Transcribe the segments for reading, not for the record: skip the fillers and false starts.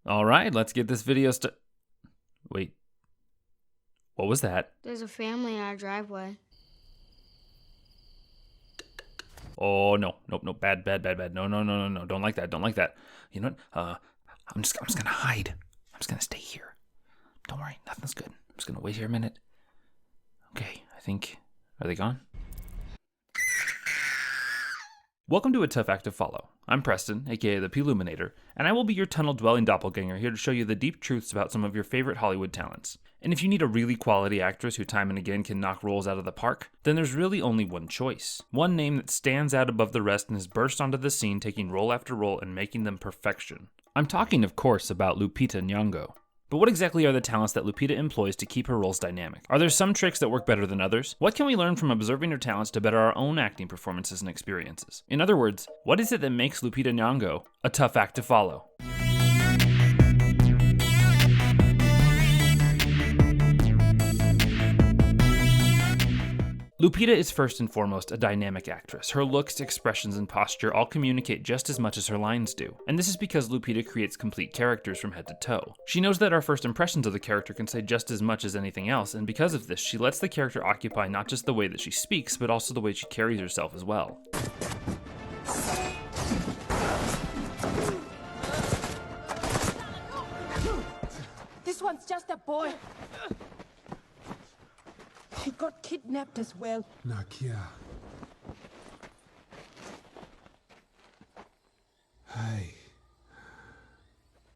All right, let's get this video Wait, what was that? There's a family in our driveway. Oh, no, nope, bad. No, don't like that. You know what? I'm just gonna hide. I'm just gonna stay here. Don't worry, nothing's good. I'm just gonna wait here a minute. Okay, are they gone? Welcome to A Tough Act to Follow. I'm Preston, aka the Ploominator, and I will be your tunnel-dwelling doppelganger here to show you the deep truths about some of your favorite Hollywood talents. And if you need a really quality actress who time and again can knock roles out of the park, then there's really only one choice. One name that stands out above the rest and has burst onto the scene taking role after role and making them perfection. I'm talking, of course, about Lupita Nyong'o. But what exactly are the talents that Lupita employs to keep her roles dynamic? Are there some tricks that work better than others? What can we learn from observing her talents to better our own acting performances and experiences? In other words, what is it that makes Lupita Nyong'o a tough act to follow? Lupita is first and foremost a dynamic actress. Her looks, expressions, and posture all communicate just as much as her lines do. And this is because Lupita creates complete characters from head to toe. She knows that our first impressions of the character can say just as much as anything else, and because of this, she lets the character occupy not just the way that she speaks, but also the way she carries herself as well. This one's just a boy. He got kidnapped as well. Nakia. Hi.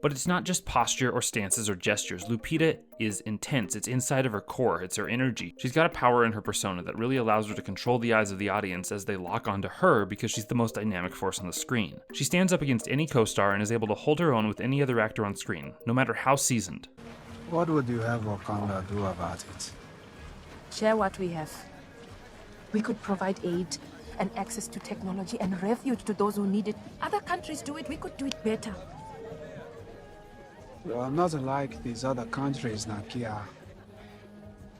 But it's not just posture or stances or gestures. Lupita is intense. It's inside of her core. It's her energy. She's got a power in her persona that really allows her to control the eyes of the audience as they lock onto her because she's the most dynamic force on the screen. She stands up against any co-star and is able to hold her own with any other actor on screen, no matter how seasoned. What would you have Wakanda do about it? Share what we have. We could provide aid and access to technology and refuge to those who need it. Other countries do it, we could do it better. We are not like these other countries, Nakia.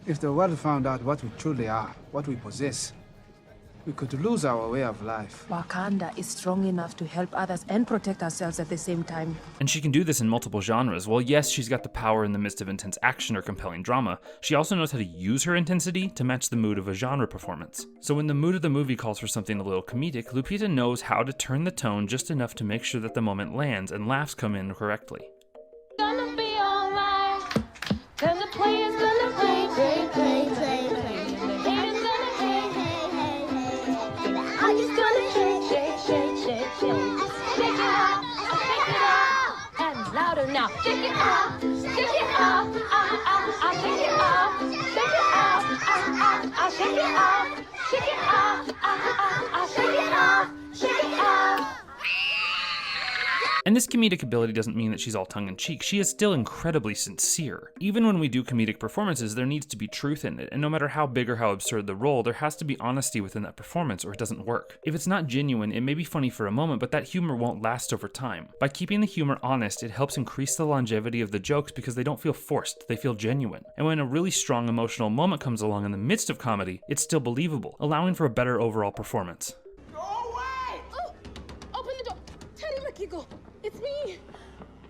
If the world found out what we truly are, what we possess, we could lose our way of life. Wakanda is strong enough to help others and protect ourselves at the same time. And she can do this in multiple genres. Well, yes, she's got the power in the midst of intense action or compelling drama. She also knows how to use her intensity to match the mood of a genre performance. So when the mood of the movie calls for something a little comedic, Lupita knows how to turn the tone just enough to make sure that the moment lands and laughs come in correctly. Gonna be alright, 'cause the player's gonna play. Now, shake it off, shake it off, shake it off, shake it off, shake it off, shake it off, shake it off, shake it off. And this comedic ability doesn't mean that she's all tongue-in-cheek. She is still incredibly sincere. Even when we do comedic performances, there needs to be truth in it, and no matter how big or how absurd the role, there has to be honesty within that performance or it doesn't work. If it's not genuine, it may be funny for a moment, but that humor won't last over time. By keeping the humor honest, it helps increase the longevity of the jokes because they don't feel forced, they feel genuine. And when a really strong emotional moment comes along in the midst of comedy, it's still believable, allowing for a better overall performance. Go away! Oh, open the door. Teddy McKeagle, it's me.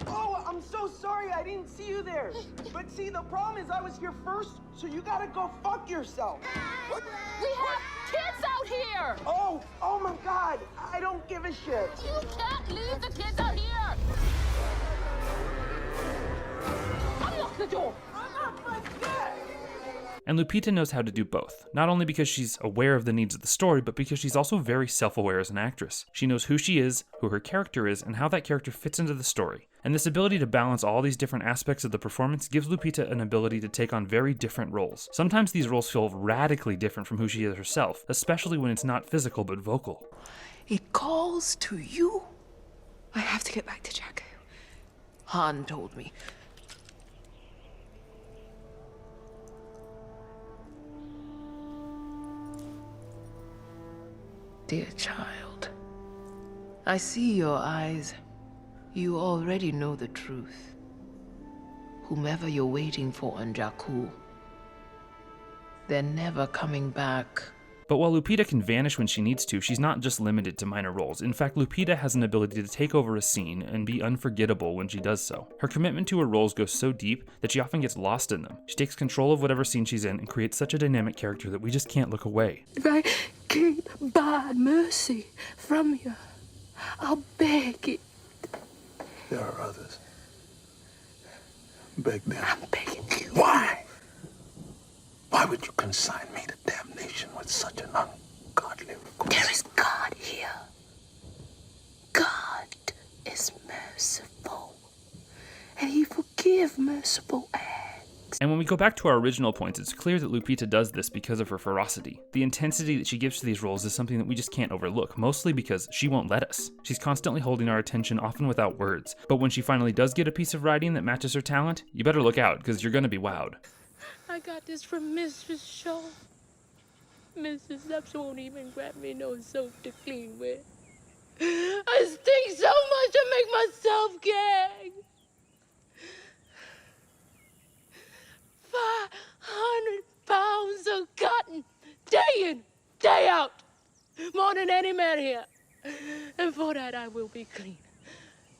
Oh, I'm so sorry I didn't see you there. But see, the problem is I was here first, so you gotta go fuck yourself. We have kids out here! Oh my God, I don't give a shit. You can't leave the kids out here! Unlock the door! Unlock my shit! And Lupita knows how to do both, not only because she's aware of the needs of the story, but because she's also very self-aware as an actress. She knows who she is, who her character is, and how that character fits into the story. And this ability to balance all these different aspects of the performance gives Lupita an ability to take on very different roles. Sometimes these roles feel radically different from who she is herself, especially when it's not physical but vocal. It calls to you. I have to get back to Jack. Han told me. Dear child, I see your eyes. You already know the truth. Whomever you're waiting for on Jakku, they're never coming back. But while Lupita can vanish when she needs to, she's not just limited to minor roles. In fact, Lupita has an ability to take over a scene and be unforgettable when she does so. Her commitment to her roles goes so deep that she often gets lost in them. She takes control of whatever scene she's in and creates such a dynamic character that we just can't look away. If I can't buy mercy from you, I'll beg it. There are others. Beg them. I'm begging you. Why? Why would you consign me to damnation with such an ungodly request? There is God here. God is merciful, and He forgives merciful acts. And when we go back to our original points, it's clear that Lupita does this because of her ferocity. The intensity that she gives to these roles is something that we just can't overlook, mostly because she won't let us. She's constantly holding our attention, often without words. But when she finally does get a piece of writing that matches her talent, you better look out, because you're gonna be wowed. I got this from Mrs. Shaw. Mrs. Epps won't even grab me no soap to clean with. I stink so much I make myself gag. 500 pounds of cotton, day in, day out, more than any man here. And for that I will be clean.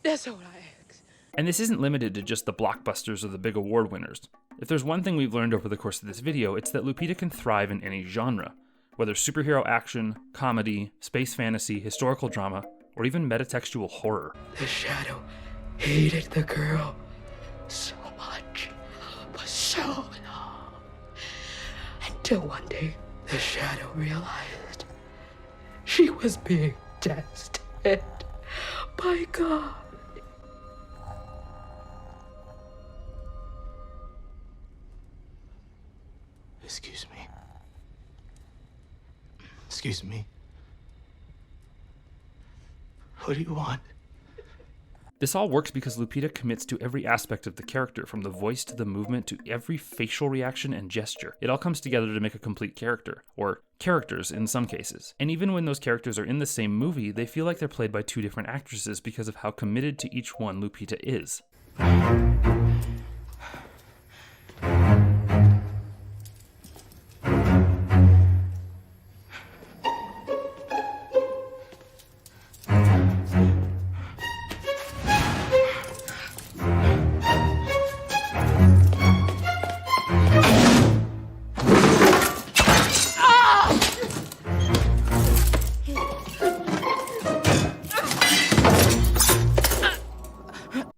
That's all I ask. And this isn't limited to just the blockbusters or the big award winners. If there's one thing we've learned over the course of this video, it's that Lupita can thrive in any genre. Whether superhero action, comedy, space fantasy, historical drama, or even metatextual horror. The Shadow hated the girl so much for so long. Until one day, the Shadow realized she was being tested by God. Excuse me. Excuse me. What do you want? This all works because Lupita commits to every aspect of the character, from the voice to the movement to every facial reaction and gesture. It all comes together to make a complete character, or characters in some cases. And even when those characters are in the same movie, they feel like they're played by two different actresses because of how committed to each one Lupita is.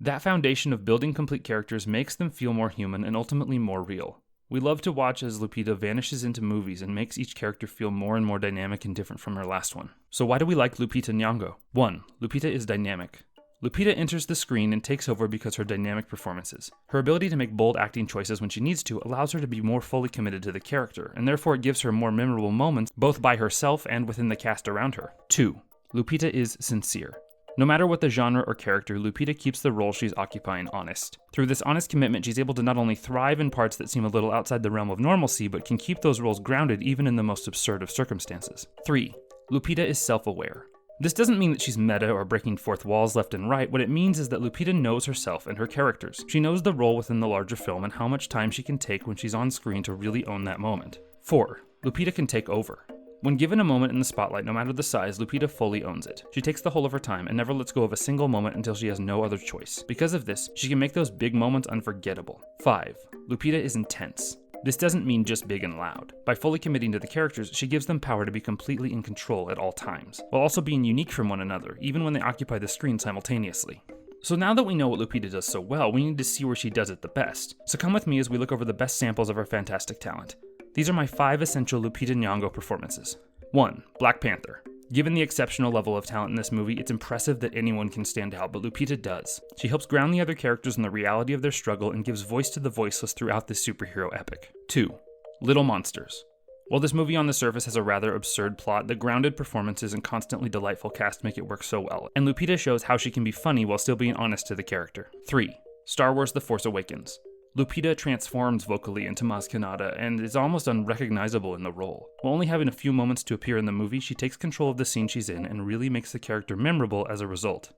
That foundation of building complete characters makes them feel more human and ultimately more real. We love to watch as Lupita vanishes into movies and makes each character feel more and more dynamic and different from her last one. So why do we like Lupita Nyong'o? 1. Lupita is dynamic. Lupita enters the screen and takes over because her dynamic performances. Her ability to make bold acting choices when she needs to allows her to be more fully committed to the character, and therefore it gives her more memorable moments both by herself and within the cast around her. 2. Lupita is sincere. No matter what the genre or character, Lupita keeps the role she's occupying honest. Through this honest commitment, she's able to not only thrive in parts that seem a little outside the realm of normalcy, but can keep those roles grounded even in the most absurd of circumstances. 3. Lupita is self-aware. This doesn't mean that she's meta or breaking fourth walls left and right. What it means is that Lupita knows herself and her characters. She knows the role within the larger film and how much time she can take when she's on screen to really own that moment. 4. Lupita can take over. When given a moment in the spotlight, no matter the size, Lupita fully owns it. She takes the whole of her time and never lets go of a single moment until she has no other choice. Because of this, she can make those big moments unforgettable. 5. Lupita is intense. This doesn't mean just big and loud. By fully committing to the characters, she gives them power to be completely in control at all times, while also being unique from one another, even when they occupy the screen simultaneously. So now that we know what Lupita does so well, we need to see where she does it the best. So come with me as we look over the best samples of her fantastic talent. These are my 5 essential Lupita Nyong'o performances. 1. Black Panther. Given the exceptional level of talent in this movie, it's impressive that anyone can stand out, but Lupita does. She helps ground the other characters in the reality of their struggle and gives voice to the voiceless throughout this superhero epic. 2. Little Monsters. While this movie on the surface has a rather absurd plot, the grounded performances and constantly delightful cast make it work so well, and Lupita shows how she can be funny while still being honest to the character. 3. Star Wars: The Force Awakens. Lupita transforms vocally into Maz Kanata and is almost unrecognizable in the role. While only having a few moments to appear in the movie, she takes control of the scene she's in and really makes the character memorable as a result.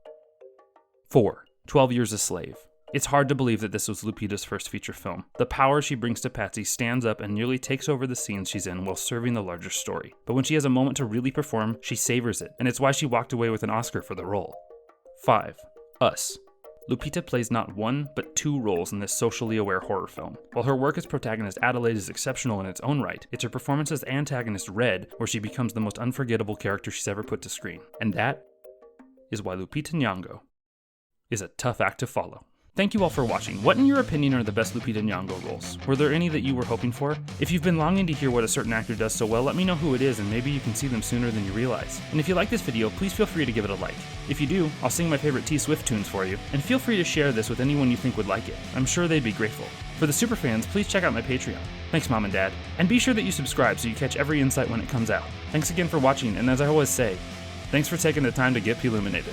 4. 12 Years a Slave. It's hard to believe that this was Lupita's first feature film. The power she brings to Patsy stands up and nearly takes over the scenes she's in while serving the larger story. But when she has a moment to really perform, she savors it, and it's why she walked away with an Oscar for the role. 5. Us. Lupita plays not one, but 2 roles in this socially aware horror film. While her work as protagonist Adelaide is exceptional in its own right, it's her performance as antagonist Red where she becomes the most unforgettable character she's ever put to screen. And that is why Lupita Nyong'o is a tough act to follow. Thank you all for watching. What in your opinion are the best Lupita Nyong'o roles? Were there any that you were hoping for? If you've been longing to hear what a certain actor does so well, let me know who it is and maybe you can see them sooner than you realize. And if you like this video, please feel free to give it a like. If you do, I'll sing my favorite T Swift tunes for you, and feel free to share this with anyone you think would like it. I'm sure they'd be grateful. For the superfans, please check out my Patreon. Thanks, Mom and Dad. And be sure that you subscribe so you catch every insight when it comes out. Thanks again for watching, and as I always say, thanks for taking the time to get Ploominated.